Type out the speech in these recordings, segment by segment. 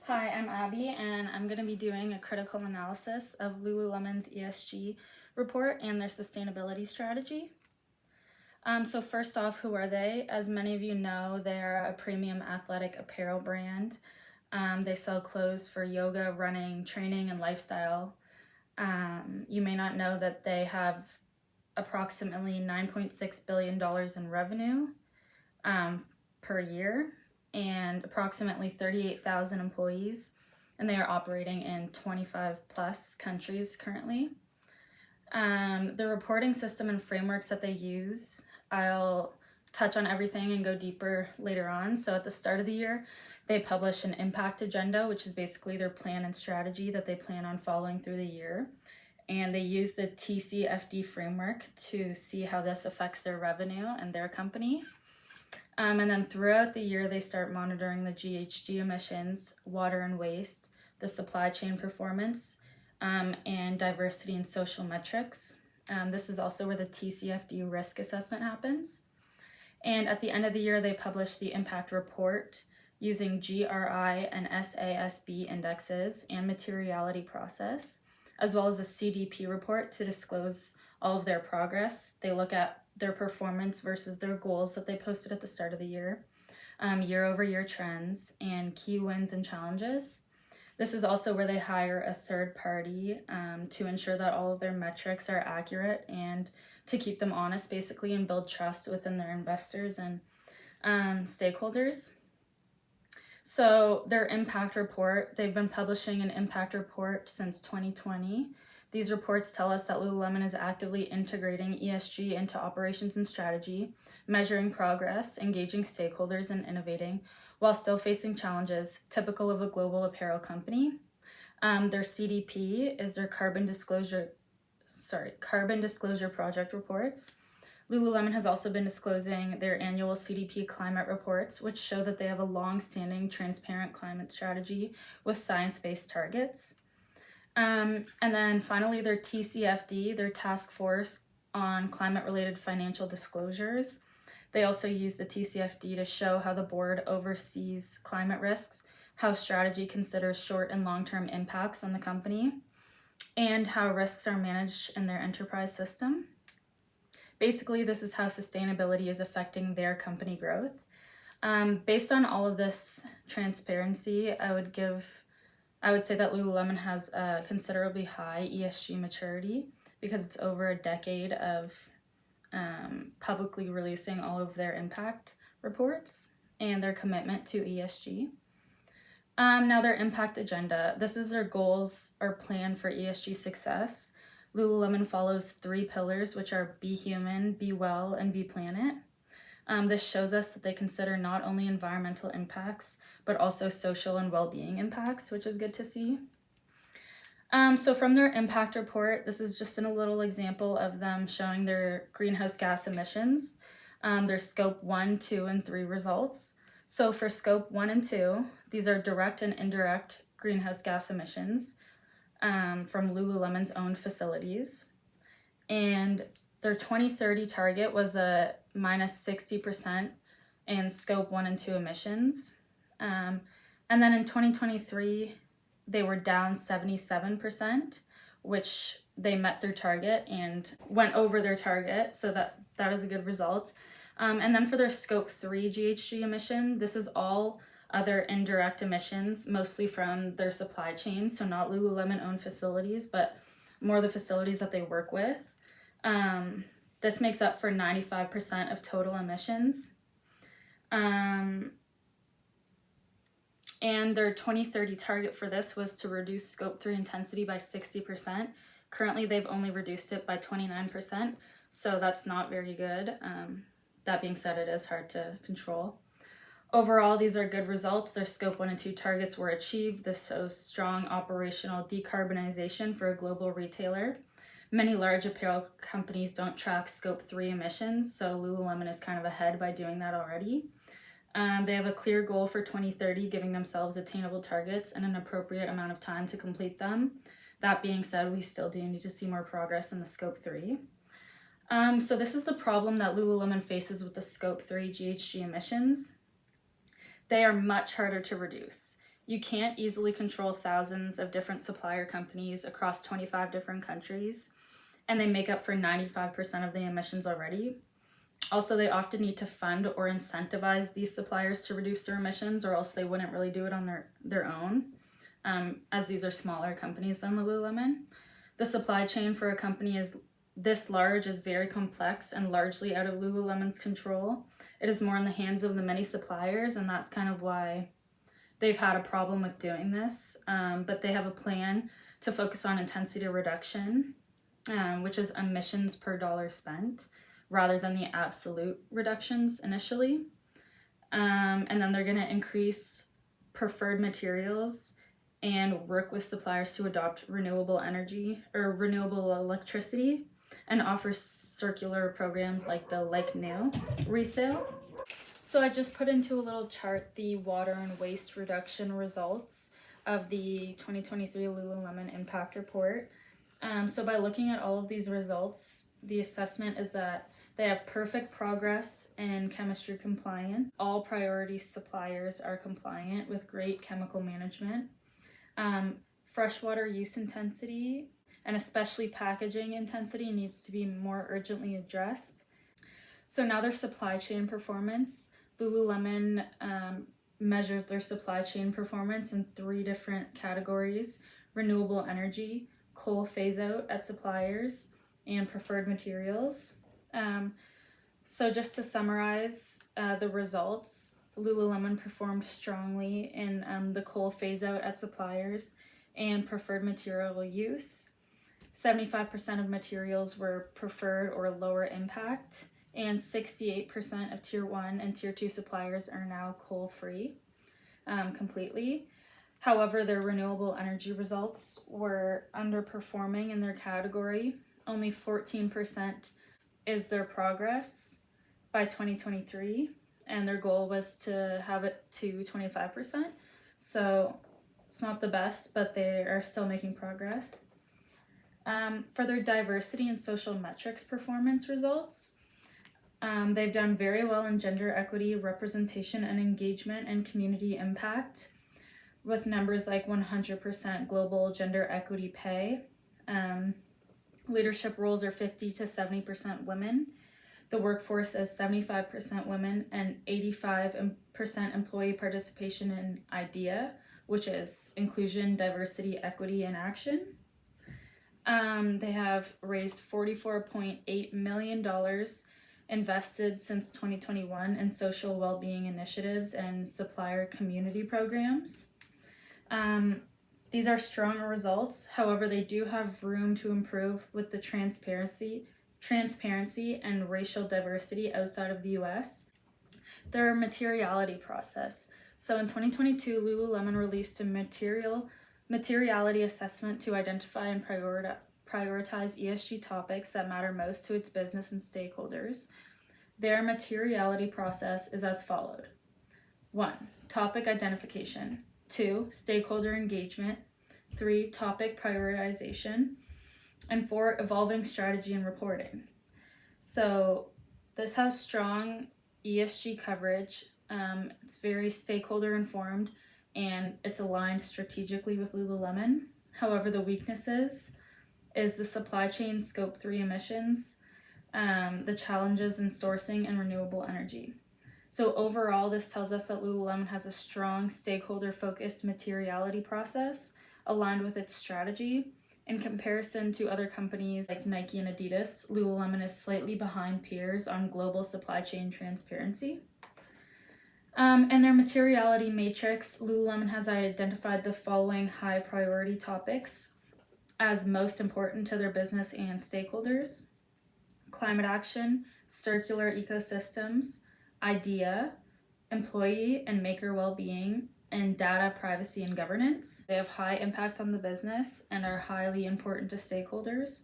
Hi, I'm Abby, and I'm going to be doing a critical analysis of Lululemon's ESG report and their sustainability strategy. So first off, who are they? As many of you know, they're a premium athletic apparel brand. They sell clothes for yoga, running, training, and lifestyle. You may not know that they have approximately $9.6 billion in revenue per year and approximately 38,000 employees, and they are operating in 25 plus countries currently. The reporting system and frameworks that they use, I'll touch on everything and go deeper later on. So at the start of the year, they publish an impact agenda, which is basically their plan and strategy that they plan on following through the year. And they use the TCFD framework to see how this affects their revenue and their company. And then throughout the year, they start monitoring the GHG emissions, water and waste, the supply chain performance, and diversity and social metrics. This is also where the TCFD risk assessment happens. And at the end of the year, they publish the impact report using GRI and SASB indexes and materiality process, as well as a CDP report to disclose all of their progress. They look at their performance versus their goals that they posted at the start of the year, year-over-year trends, and key wins and challenges. This is also where they hire a third party to ensure that all of their metrics are accurate and to keep them honest, basically, and build trust within their investors and stakeholders. So their impact report, they've been publishing an impact report since 2020. These reports tell us that Lululemon is actively integrating ESG into operations and strategy, measuring progress, engaging stakeholders, and innovating, while still facing challenges typical of a global apparel company. Their CDP is their carbon disclosure project reports. Lululemon has also been disclosing their annual CDP climate reports, which show that they have a long-standing, transparent climate strategy with science-based targets. And then finally, their TCFD, their Task Force on Climate-Related Financial Disclosures. They also use the TCFD to show how the board oversees climate risks, how strategy considers short and long-term impacts on the company, and how risks are managed in their enterprise system. Basically, this is how sustainability is affecting their company growth. Based on all of this transparency, I would say that Lululemon has a considerably high ESG maturity because it's over a decade of publicly releasing all of their impact reports and their commitment to ESG. Now their impact agenda. This is their goals or plan for ESG success. Lululemon follows 3 pillars, which are be human, be well, and be planet. This shows us that they consider not only environmental impacts, but also social and well-being impacts, which is good to see. So from their impact report, this is just a little example of them showing their greenhouse gas emissions, their scope 1, 2, and 3 results. So for scope 1 and 2, these are direct and indirect greenhouse gas emissions from Lululemon's own facilities. And their 2030 target was a minus 60% in scope 1 and 2 emissions. And then in 2023, they were down 77%, which they met their target and went over their target. So that is a good result. And then for their scope 3 GHG emission, this is all other indirect emissions, mostly from their supply chain. So not Lululemon owned facilities, but more the facilities that they work with. This makes up for 95% of total emissions. And their 2030 target for this was to reduce scope 3 intensity by 60%. Currently, they've only reduced it by 29%, so that's not very good. That being said, it is hard to control. Overall, these are good results. Their scope 1 and 2 targets were achieved. This shows strong operational decarbonization for a global retailer. Many large apparel companies don't track scope 3 emissions, so Lululemon is kind of ahead by doing that already. They have a clear goal for 2030, giving themselves attainable targets and an appropriate amount of time to complete them. That being said, we still do need to see more progress in the scope 3. So this is the problem that Lululemon faces with the scope 3 GHG emissions. They are much harder to reduce. You can't easily control thousands of different supplier companies across 25 different countries, and they make up for 95% of the emissions already. Also, they often need to fund or incentivize these suppliers to reduce their emissions, or else they wouldn't really do it on their own, as these are smaller companies than Lululemon. The supply chain for a company is this large is very complex and largely out of Lululemon's control. It is more in the hands of the many suppliers, and that's kind of why they've had a problem with doing this. But they have a plan to focus on intensity reduction, which is emissions per dollar spent, rather than the absolute reductions initially. And then they're going to increase preferred materials and work with suppliers to adopt renewable energy or renewable electricity and offer circular programs like the Like New resale. So I just put into a little chart the water and waste reduction results of the 2023 Lululemon Impact Report. So by looking at all of these results, the assessment is that they have perfect progress in chemistry compliance. All priority suppliers are compliant with great chemical management. Freshwater use intensity, and especially packaging intensity, needs to be more urgently addressed. So now their supply chain performance. Lululemon measures their supply chain performance in 3 different categories: renewable energy, coal phase out at suppliers, and preferred materials. So just to summarize the results, Lululemon performed strongly in the coal phase out at suppliers and preferred material use. 75% of materials were preferred or lower impact, and 68% of Tier 1 and Tier 2 suppliers are now coal-free completely. However, their renewable energy results were underperforming in their category. Only 14% is their progress by 2023, and their goal was to have it to 25%. So it's not the best, but they are still making progress. For their diversity and social metrics performance results, they've done very well in gender equity, representation and engagement, and community impact, with numbers like 100% global gender equity pay. Leadership roles are 50 to 70% women. The workforce is 75% women, and 85% employee participation in IDEA, which is Inclusion, Diversity, Equity, and Action. They have raised $44.8 million invested since 2021 in social well-being initiatives and supplier community programs. These are strong results. However, they do have room to improve with the transparency and racial diversity outside of the US. Their materiality process. So in 2022, Lululemon released a materiality assessment to identify and prioritize ESG topics that matter most to its business and stakeholders. Their materiality process is as followed. 1. Topic identification. 2. Stakeholder engagement. 3. Topic prioritization. And 4. Evolving strategy and reporting. So this has strong ESG coverage. It's very stakeholder informed, and it's aligned strategically with Lululemon. However, the weaknesses is the supply chain scope 3 emissions, the challenges in sourcing and renewable energy. So overall, this tells us that Lululemon has a strong stakeholder-focused materiality process aligned with its strategy. In comparison to other companies like Nike and Adidas, Lululemon is slightly behind peers on global supply chain transparency. In their materiality matrix, Lululemon has identified the following high priority topics as most important to their business and stakeholders: climate action, circular ecosystems, IDEA, employee and maker well-being, and data privacy and governance. They have high impact on the business and are highly important to stakeholders.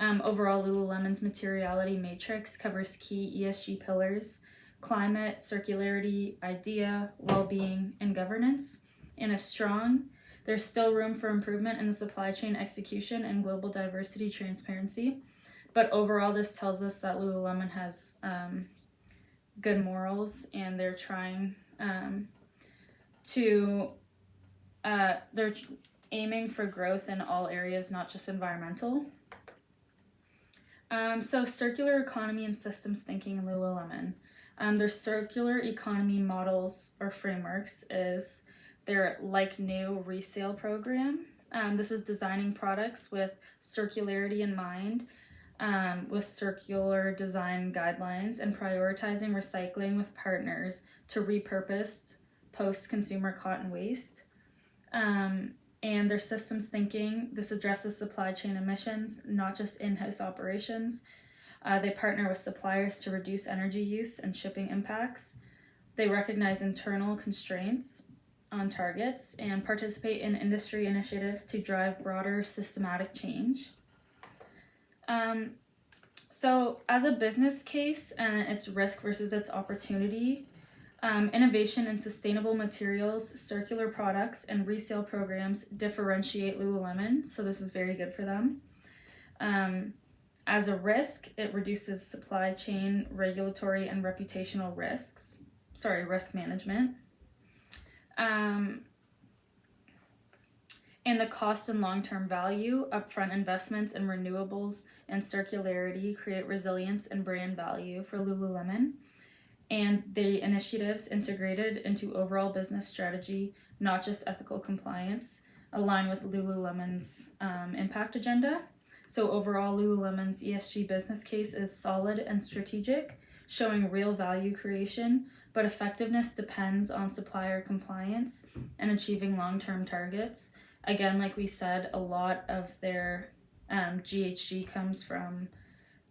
Overall, Lululemon's materiality matrix covers key ESG pillars: climate, circularity, IDEA, well-being, and governance, and is strong. There's still room for improvement in the supply chain execution and global diversity transparency, but overall this tells us that Lululemon has good morals, and they're trying to They're aiming for growth in all areas, not just environmental. So circular economy and systems thinking in Lululemon. Their circular economy models or frameworks is their Like New resale program. This is designing products with circularity in mind, with circular design guidelines, and prioritizing recycling with partners to repurpose post-consumer cotton waste. And their systems thinking, this addresses supply chain emissions, not just in-house operations. They partner with suppliers to reduce energy use and shipping impacts. They recognize internal constraints on targets and participate in industry initiatives to drive broader systematic change. So as a business case and its risk versus its opportunity, innovation in sustainable materials, circular products, and resale programs differentiate Lululemon, so this is very good for them. As a risk, it reduces supply chain, regulatory, and reputational risks. Risk management. And the cost and long-term value, upfront investments in renewables and circularity create resilience and brand value for Lululemon. And the initiatives integrated into overall business strategy, not just ethical compliance, align with Lululemon's impact agenda. So overall, Lululemon's ESG business case is solid and strategic, showing real value creation, but effectiveness depends on supplier compliance and achieving long-term targets. Again, like we said, a lot of their GHG comes from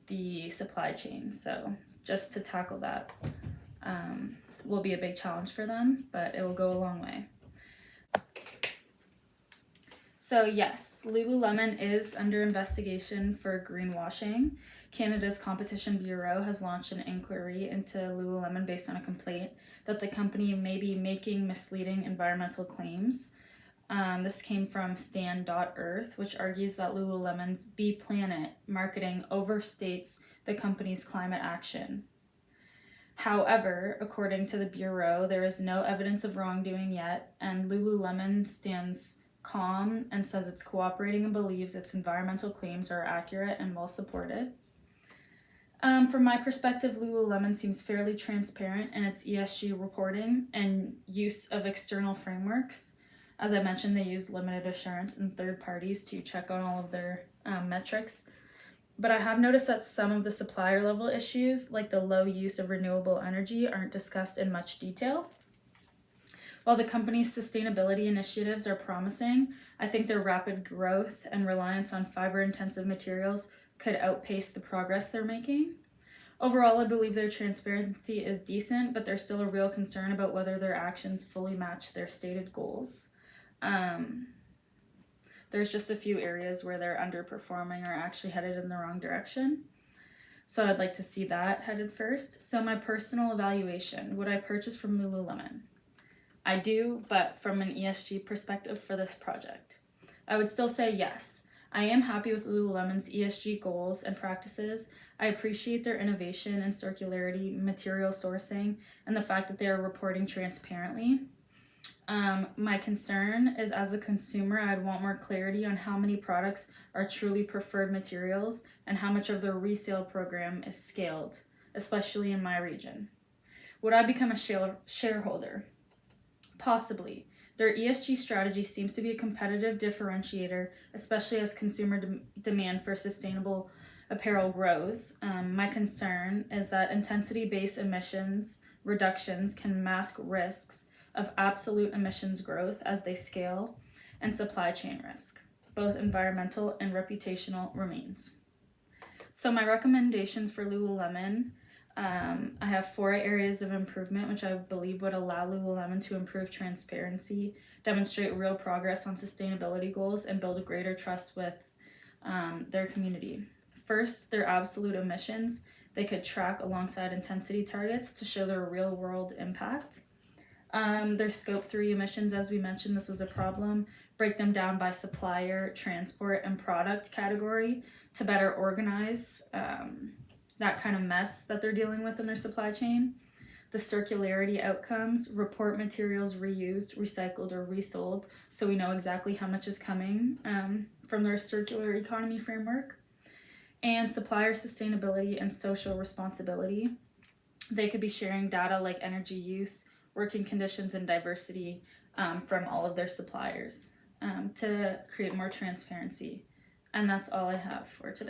the supply chain. So just to tackle that will be a big challenge for them, but it will go a long way. So yes, Lululemon is under investigation for greenwashing. Canada's Competition Bureau has launched an inquiry into Lululemon based on a complaint that the company may be making misleading environmental claims. This came from Stand.Earth, which argues that Lululemon's Be Planet marketing overstates the company's climate action. However, according to the Bureau, there is no evidence of wrongdoing yet, and Lululemon stands calm and says it's cooperating and believes its environmental claims are accurate and well supported. From my perspective, Lululemon seems fairly transparent in its ESG reporting and use of external frameworks. As I mentioned, they use limited assurance and third parties to check on all of their metrics. But I have noticed that some of the supplier level issues, like the low use of renewable energy, aren't discussed in much detail. While the company's sustainability initiatives are promising, I think their rapid growth and reliance on fiber-intensive materials could outpace the progress they're making. Overall, I believe their transparency is decent, but there's still a real concern about whether their actions fully match their stated goals. There's just a few areas where they're underperforming or actually headed in the wrong direction. So I'd like to see that headed first. So my personal evaluation, would I purchase from Lululemon? I do, but from an ESG perspective for this project. I would still say yes. I am happy with Lululemon's ESG goals and practices. I appreciate their innovation and circularity, material sourcing, and the fact that they are reporting transparently. My concern is, as a consumer, I'd want more clarity on how many products are truly preferred materials and how much of their resale program is scaled, especially in my region. Would I become a shareholder? Possibly. Their ESG strategy seems to be a competitive differentiator, especially as consumer demand for sustainable apparel grows. My concern is that intensity-based emissions reductions can mask risks of absolute emissions growth as they scale, and supply chain risk, both environmental and reputational, remains. So my recommendations for Lululemon, I have 4 areas of improvement which I believe would allow Lululemon to improve transparency, demonstrate real progress on sustainability goals, and build a greater trust with their community. First, their absolute emissions. They could track alongside intensity targets to show their real world impact. Their scope 3 emissions, as we mentioned, this was a problem. Break them down by supplier, transport, and product category to better organize that kind of mess that they're dealing with in their supply chain. the circularity outcomes, report materials reused, recycled, or resold, so we know exactly how much is coming from their circular economy framework, and supplier sustainability and social responsibility. They could be sharing data like energy use, working conditions, and diversity from all of their suppliers to create more transparency. And that's all I have for today.